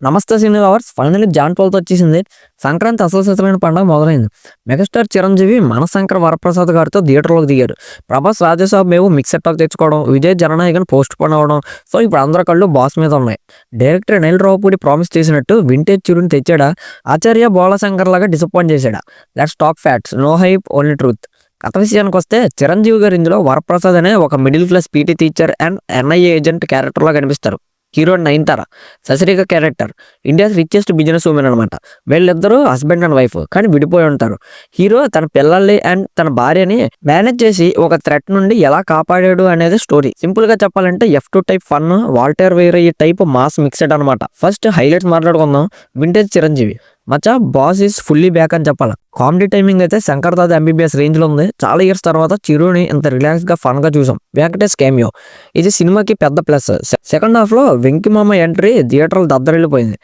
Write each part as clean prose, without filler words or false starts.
నమస్తే cine lovers finally John 12 వచ్చేసింది. సంక్రాంతి అసలు సిసలైన పండుగ మొదలైంది. మెగాస్టార్ చిరంజీవి మనశంకర వరప్రసాద్ గారితో థియేటర్లోకి దిగారు. ప్రభాస్ రాజాసాబ్ మేము మిక్సెట్ టాక్ తెచ్చుకోవడం, విజయ్ జననాయకన్ పోస్ట్ పోన్ అవ్వడం. సో ఇప్పుడు అందరి కళ్ళు బాస్ మీద ఉన్నాయి. డైరెక్టర్ అనిల్ రావుపూడి ప్రామిస్ చేసినట్టు వింటేజ్ చిరుని తెచ్చాడా, ఆచార్య బోళాశంకర్ లాగా డిసప్పాయింట్ చేశాడా? Let's talk facts, no hype only truth. కథ విషయానికి వస్తే చిరంజీవి గారు ఇందులో వరప్రసాద్ అనే ఒక middle class PT teacher and NIA agent క్యారెక్టర్లో కనిపిస్తారు. Heroine Nayanthara Sasirekha character, India's richest business women అనమాట. వీళ్ళిద్దరూ హస్బెండ్ అండ్ వైఫ్ కానీ విడిపోయి ఉంటారు. హీరో తన పిల్లల్ని అండ్ తన భార్యని మేనేజ్ చేసి ఒక థ్రెట్ నుండి ఎలా కాపాడాడు అనేది స్టోరీ. సింపుల్ గా చెప్పాలంటే F2 టైప్ ఫన్, వాల్టర్ వేరే ఈ టైప్ మాస్ మిక్సెడ్ అనమాట. ఫస్ట్ హైలైట్స్ మాట్లాడుకుందాం. Vintage Chiranjeevi Maccha boss is fully back అని చెప్పాలి. కామెడీ టైమింగ్ అయితే శంకర్ దాదా ఎంబీబీఎస్ రేంజ్ లో ఉంది. చాలా ఇయర్స్ తర్వాత చిరుని ఇంత రిలాక్స్ గా ఫన్ గా చూసాం. వెంకటేష్ కెమియో ఇది సినిమాకి పెద్ద ప్లస్. సెకండ్ హాఫ్ లో వెంకీ మామ ఎంట్రీ థియేటర్లు దద్దరిల్లిపోయింది.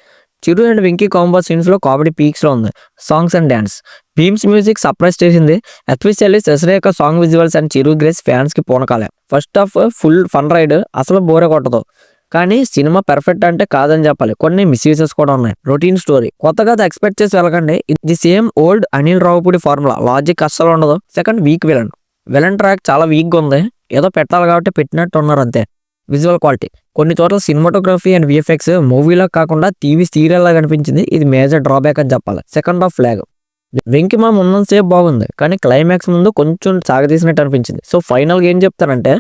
Chiru and Venky combo scenes లో కామెడీ పీక్స్ లో ఉంది. Songs and dance, Bheems music surprise చేసింది. Especially Sasirekha song visuals and Chiru grace fans కి పూనకాలే. First half full fun ride, అసలు బోరే కొట్టదు. కానీ సినిమా పెర్ఫెక్ట్ అంటే కాదని చెప్పాలి. కొన్ని మిస్యూజెస్ కూడా ఉన్నాయి. రొటీన్ స్టోరీ కొత్తగా ఎక్స్పెక్ట్ చేసి వెళ్ళకండి. ఇది same old Anil Ravipudi formula, logic అస్సలు ఉండదు. సెకండ్ వీక్ విలన్ ట్రాక్ చాలా వీక్ గా ఉంది. ఏదో పెట్టాలి కాబట్టి పెట్టినట్టు ఉన్నారు అంతే. విజువల్ క్వాలిటీ కొన్ని చోట్ల సినిమాటోగ్రఫీ అండ్ విఎఫ్ఎక్స్ మూవీలో కాకుండా టీవీ సీరియల్ లాగా అనిపించింది. ఇది మేజర్ డ్రాబ్యాక్ అని చెప్పాలి. సెకండ్ హాఫ్ ఫ్లాగ్ వెంకిమా ఉన్నంతసేపు బాగుంది కానీ క్లైమాక్స్ ముందు కొంచెం సాగదీసినట్టు అనిపించింది. సో ఫైనల్ గా ఏం చెప్తారంటే,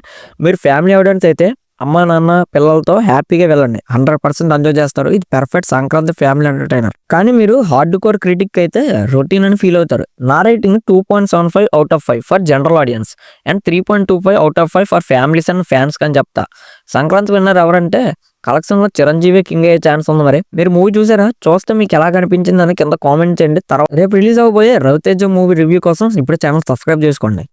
మీరు ఫ్యామిలీ ఆడియన్స్ అయితే అమ్మ నాన్న పిల్లలతో హ్యాపీగా వెళ్ళండి, 100% ఎంజాయ్ చేస్తారు. ఇది పర్ఫెక్ట్ సంక్రాంతి ఫ్యామిలీ ఎంటర్టైనర్. కానీ మీరు హార్డ్ కోర్ క్రిటిక్ అయితే రొటీన్ అని ఫీల్ అవుతారు. నా rating 2.75 out of 5 for general audience and 3.25 out of 5 for families and fans అని చెప్తా. సంక్రాంతి విన్నర్ ఎవరంటే కలెక్షన్ లో చిరంజీవి కింగ్ అయ్యే ఛాన్స్ ఉంది. మరి మీరు మూవీ చూసారా? చూస్తే మీకు ఎలా కనిపించింది అని కింద కామెంట్ చేయండి. తర్వాత రేపు రిలీజ్ అవబోయే రవితేజ మూవీ రివ్యూ కోసం ఇప్పుడు ఛానల్ సబ్స్క్రైబ్ చేసుకోండి.